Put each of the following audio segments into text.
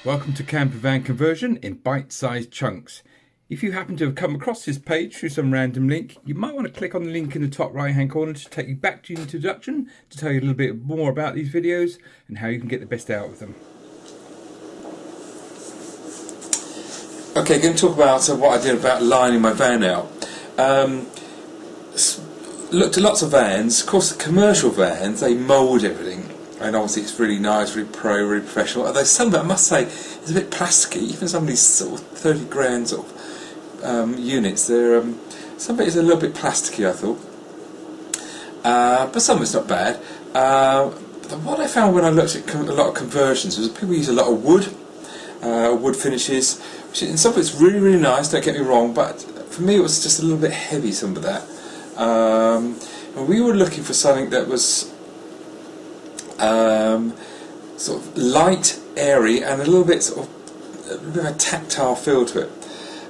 Welcome to Camper Van Conversion in bite-sized chunks. If you happen to have come across this page through some random link, you might want to click on the link in the top right hand corner to take you back to the introduction to tell you a little bit more about these videos and how you can get the best out of them. Okay, going to talk about what I did about lining my van out. Looked at lots of vans. Of course, the commercial vans, they mould everything, and obviously it's really nice, really really professional. Although some of it, I must say, is a bit plasticky. Even some of these sort of 30 grand sort of units, they're some of it is a little bit plasticky, I thought. But some of it's not bad. What I found when I looked at a lot of conversions was people use a lot of wood finishes, which in some of it's really, really nice, don't get me wrong, but for me it was just a little bit heavy, some of that. And we were looking for something that was sort of light, airy, and a little bit of a tactile feel to it.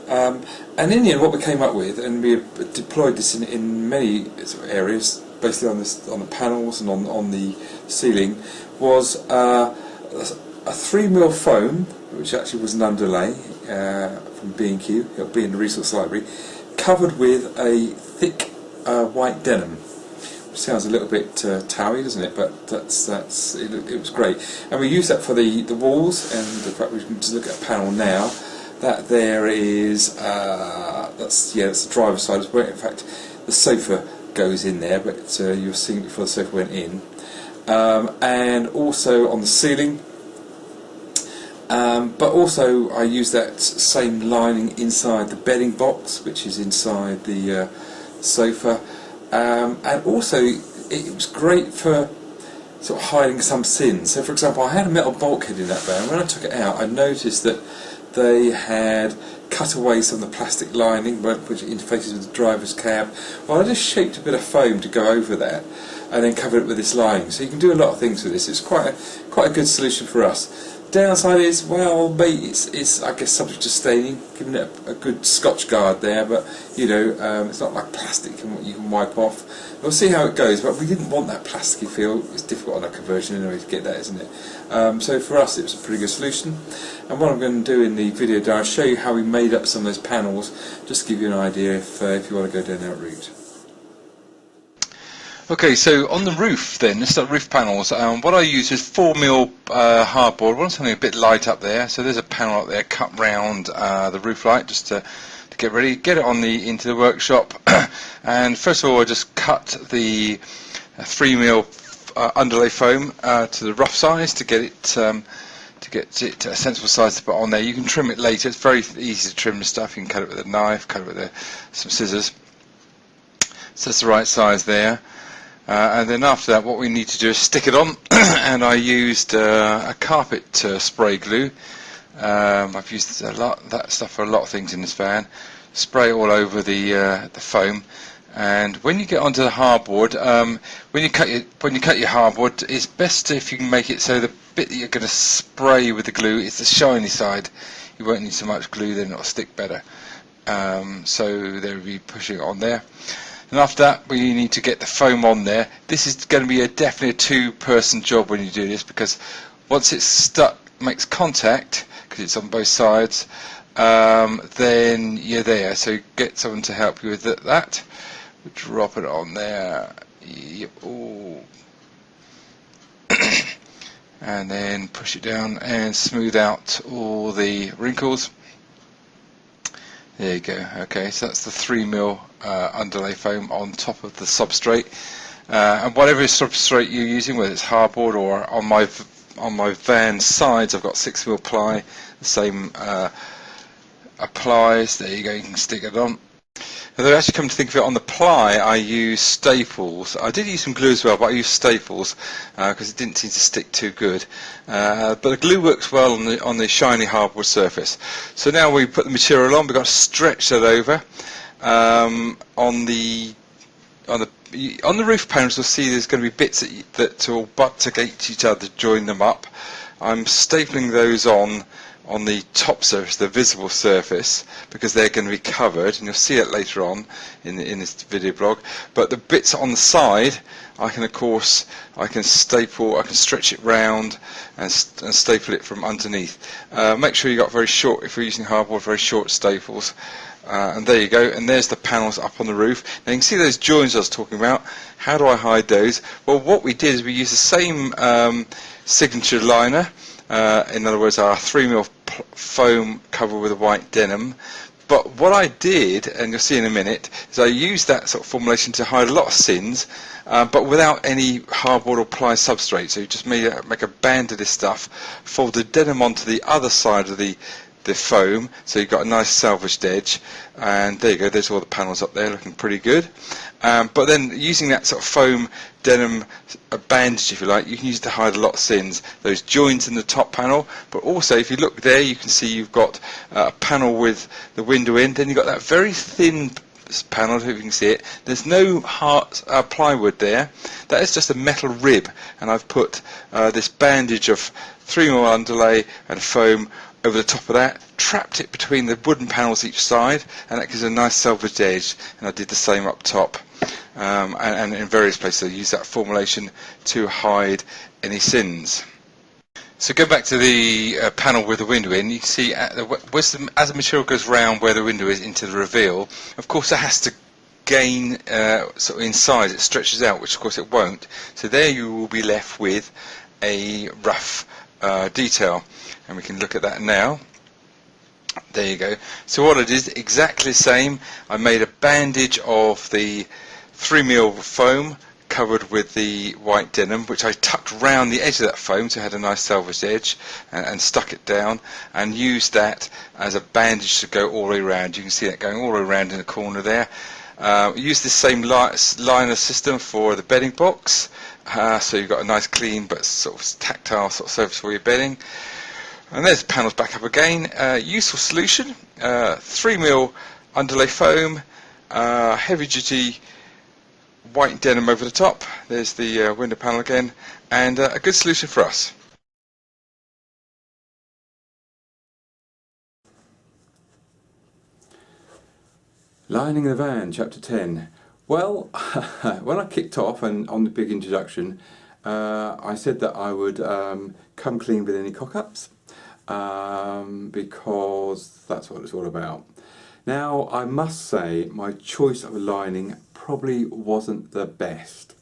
And in the end, what we came up with, and we deployed this in many sort of areas, basically on the panels and on the ceiling, was a 3mm foam, which actually was an underlay from B&Q, it'll be in the resource library, covered with a thick white denim. Which sounds a little bit towy, doesn't it? But it was great, and we used that for the walls. And in fact, we can just look at a panel now. That there is that's the driver's side, where in fact the sofa goes in there, but you were seeing it before the sofa went in, and also on the ceiling. But also I used that same lining inside the bedding box, which is inside the sofa, and also it was great for sort of hiding some sins. So for example, I had a metal bulkhead in that van. When I took it out, I noticed that they had cut away some of the plastic lining which interfaces with the driver's cab. Well, I just shaped a bit of foam to go over that and then covered it with this lining. So you can do a lot of things with this. It's quite a good solution for us. Downside is, well, mate, it's I guess subject to staining, giving it a good Scotch Guard there, but you know, it's not like plastic and what you can wipe off. We'll see how it goes, but we didn't want that plasticky feel. It's difficult on a conversion anyway to get that, isn't it? So for us it was a pretty good solution, and what I'm going to do in the video, I'll show you how we made up some of those panels, just to give you an idea if you want to go down that route. Okay, so on the roof then, let's start roof panels. What I use is 4mm hardboard. I want something a bit light up there, so there's a panel up there cut round the roof light just to get ready, get it into the workshop. And first of all I just cut the 3mm underlay foam to the rough size to get it a sensible size to put on there. You can trim it later, it's very easy to trim the stuff. You can cut it with a knife, cut it with some scissors. So that's the right size there. And then after that, what we need to do is stick it on. And I used a carpet spray glue. I've used that stuff for a lot of things in this van. Spray it all over the foam. And when you get onto the hardboard, when you cut your hardboard, it's best if you can make it so the bit that you're going to spray with the glue is the shiny side. You won't need so much glue, then it'll stick better. So there we'll be pushing it on there. And after that, we need to get the foam on there. This is going to be definitely a two-person job when you do this, because once it's stuck, makes contact, because it's on both sides, then you're there. So get someone to help you with that. Drop it on there. Yep. Oh. And then push it down and smooth out all the wrinkles. There you go. Okay, so that's the 3mm underlay foam on top of the substrate, and whatever substrate you're using, whether it's hardboard or on my van sides, I've got 6mm ply. The same applies. There you go. You can stick it on. Although actually, come to think of it, on the ply I use staples. I did use some glue as well, but I used staples because it didn't seem to stick too good. But the glue works well on the shiny hardwood surface. So now we put the material on. We've got to stretch that over. On the roof panels, you'll see there's going to be bits that will butt against each other to join them up. I'm stapling those on on the top surface, the visible surface, because they're going to be covered, and you'll see it later on in this video blog. But the bits on the side, I can staple, I can stretch it round and staple it from underneath. Make sure you got very short, if you're using hardboard, very short staples. And there you go, and there's the panels up on the roof. Now you can see those joins I was talking about. How do I hide those? Well, what we did is we used the same signature liner, in other words our 3mm foam covered with a white denim. But what I did, and you'll see in a minute, is I used that sort of formulation to hide a lot of sins, but without any hardboard or ply substrate. So you just make a band of this stuff, fold the denim onto the other side of the foam, so you've got a nice salvaged edge, and there you go, there's all the panels up there looking pretty good. But then using that sort of foam denim bandage, if you like, you can use it to hide a lot of sins, those joins in the top panel. But also if you look there, you can see you've got a panel with the window in, then you've got that very thin panel, if you can see it. There's no hard plywood there, that is just a metal rib, and I've put this bandage of 3mm underlay and foam over the top of that, trapped it between the wooden panels each side, and that gives a nice salvaged edge. And I did the same up top, and in various places I use that formulation to hide any sins. So go back to the panel with the window in. You can see as the material goes round where the window is into the reveal, of course it has to gain sort of in size. It stretches out, which of course it won't. So there you will be left with a rough detail, and we can look at that now. There you go. So what I did is exactly the same. I made a bandage of the 3mm foam covered with the white denim, which I tucked round the edge of that foam so it had a nice salvaged edge, and stuck it down, and used that as a bandage to go all the way around. You can see that going all the way around in the corner there. Use the same liner system for the bedding box, so you've got a nice clean but sort of tactile sort of surface for your bedding. And there's the panels back up again. Useful solution, 3mm underlay foam, heavy duty white denim over the top. There's the window panel again, and a good solution for us. Lining the van, chapter 10. Well, when I kicked off and on the big introduction, I said that I would come clean with any cock-ups, because that's what it's all about. Now, I must say my choice of a lining probably wasn't the best.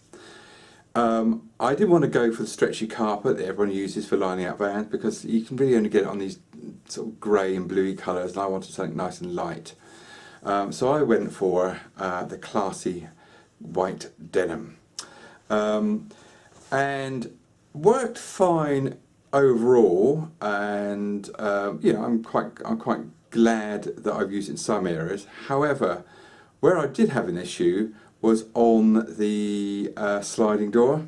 I didn't want to go for the stretchy carpet that everyone uses for lining out vans, because you can really only get it on these sort of grey and bluey colours, and I wanted something nice and light. So I went for the classy white denim, and worked fine overall. And you know, I'm quite glad that I've used it in some areas. However, where I did have an issue was on the sliding door,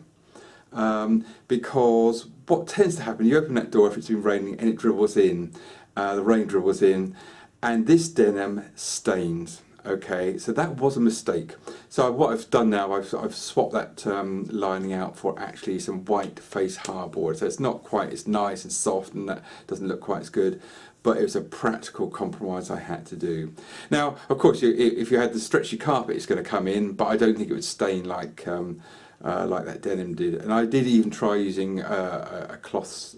because what tends to happen, you open that door if it's been raining and it dribbles in, the rain dribbles in, and this denim stains. Okay, so that was a mistake. So what I've done now, I've swapped that lining out for actually some white face hardboard. So it's not quite as nice and soft, and that doesn't look quite as good, but it was a practical compromise I had to do. Now, of course, if you had the stretchy carpet, it's going to come in, but I don't think it would stain like that denim did. And I did even try using a cloth,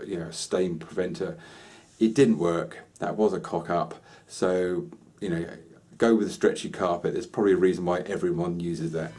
you know, stain preventer. It didn't work. That was a cock up. So, you know, go with a stretchy carpet. There's probably a reason why everyone uses that.